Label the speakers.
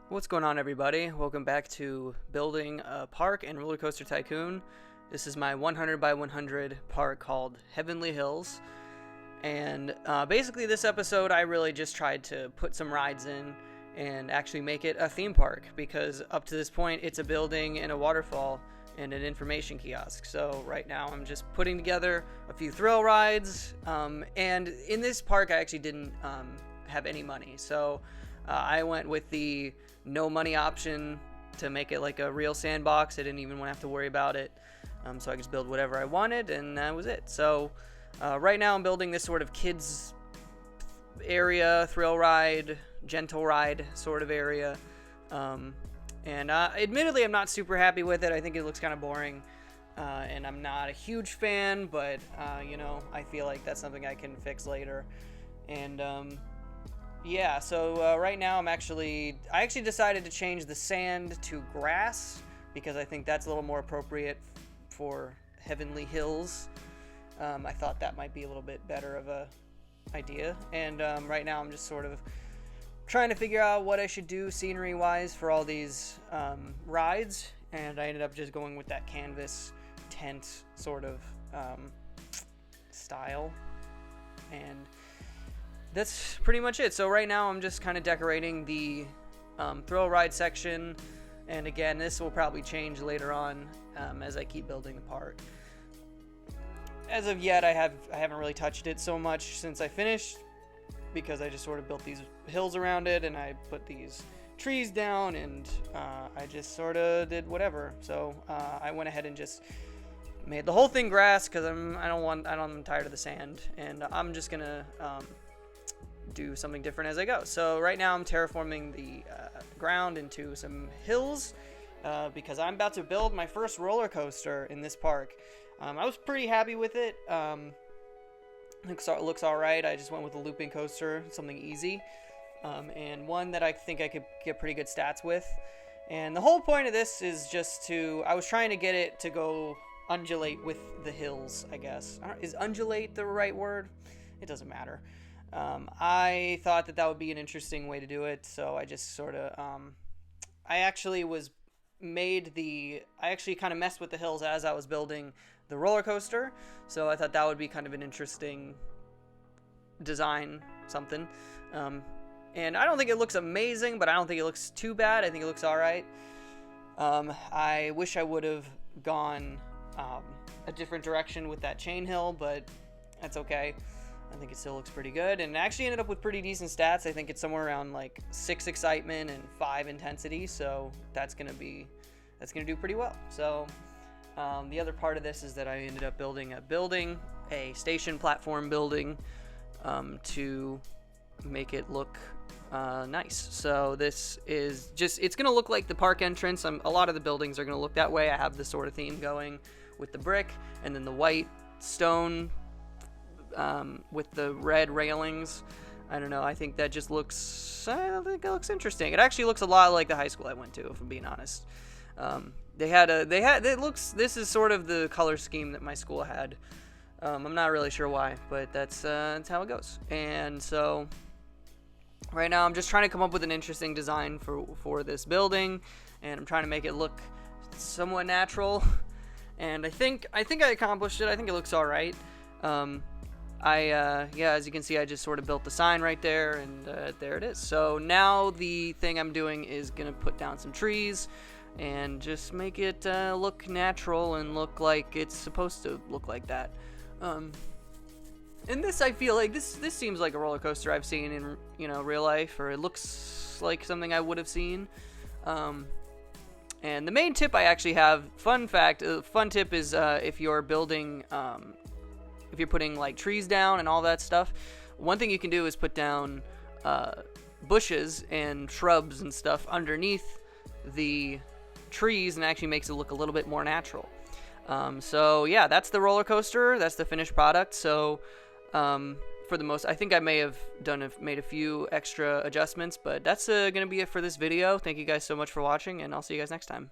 Speaker 1: What's going on, everybody? Welcome back to building a park in Rollercoaster Tycoon. This is my 100 by 100 park called Heavenly Hills. And basically this episode I really just tried to put some rides in and actually make it a theme park, because up to this point it's a building and a waterfall and an information kiosk. So right now I'm just putting together a few thrill rides, and in this park I actually didn't have any money, so I went with the no money option to make it like a real sandbox. I didn't even want to have to worry about it, so I could just build whatever I wanted, and that was it. So right now I'm building this sort of kids area, thrill ride, gentle ride sort of area, and admittedly I'm not super happy with it. I think it looks kind of boring, and I'm not a huge fan, but you know, I feel like that's something I can fix later. And yeah, so right now I actually decided to change the sand to grass, because I think that's a little more appropriate for Heavenly Hills. I thought that might be a little bit better of a idea. And right now I'm just sort of trying to figure out what I should do scenery wise for all these rides, and I ended up just going with that canvas tent sort of style, and that's pretty much it. So right now I'm just kind of decorating the thrill ride section, and again, this will probably change later on as I keep building the park. As of yet, I haven't really touched it so much since I finished, because I just sort of built these hills around it, and I put these trees down, and I just sort of did whatever. So I went ahead and just made the whole thing grass, because I'm tired of the sand, and I'm just gonna do something different as I go. So right now I'm terraforming the ground into some hills, because I'm about to build my first roller coaster in this park. I was pretty happy with it. It looks alright. I just went with a looping coaster, something easy, and one that I think I could get pretty good stats with. And the whole point of this is just I was trying to get it to go undulate with the hills, I guess. Is undulate the right word? It doesn't matter. I thought that would be an interesting way to do it, so I just sort of, I actually kind of messed with the hills as I was building the roller coaster, so I thought that would be kind of an interesting design, something. And I don't think it looks amazing, but I don't think it looks too bad. I think it looks alright. I wish I would have gone a different direction with that chain hill, but that's okay. I think it still looks pretty good, and it actually ended up with pretty decent stats. I think it's somewhere around like 6 excitement and 5 intensity, so that's gonna do pretty well. So the other part of this is that I ended up building a station platform building, to make it look nice. So this is it's gonna look like the park entrance. A lot of the buildings are gonna look that way. I have this sort of theme going with the brick and then the white stone with the red railings. I don't know. I think that just looks. I think it looks interesting. It actually looks a lot like the high school I went to, if I'm being honest. This is sort of the color scheme that my school had. I'm not really sure why, but that's how it goes. And so right now I'm just trying to come up with an interesting design for this building, and I'm trying to make it look somewhat natural. And I think I accomplished it. I think it looks all right. As you can see, I just sort of built the sign right there, and there it is. So now the thing I'm doing is gonna put down some trees and just make it look natural and look like it's supposed to look like that. And this, I feel like this seems like a roller coaster I've seen in real life, or it looks like something I would have seen. And the main tip I actually have, fun tip is if you're building, if you're putting like trees down and all that stuff, one thing you can do is put down bushes and shrubs and stuff underneath the trees, and actually makes it look a little bit more natural. So yeah, that's the roller coaster. That's the finished product. So for the most, I think I may have made a few extra adjustments, but that's gonna be it for this video. Thank you guys so much for watching, and I'll see you guys next time.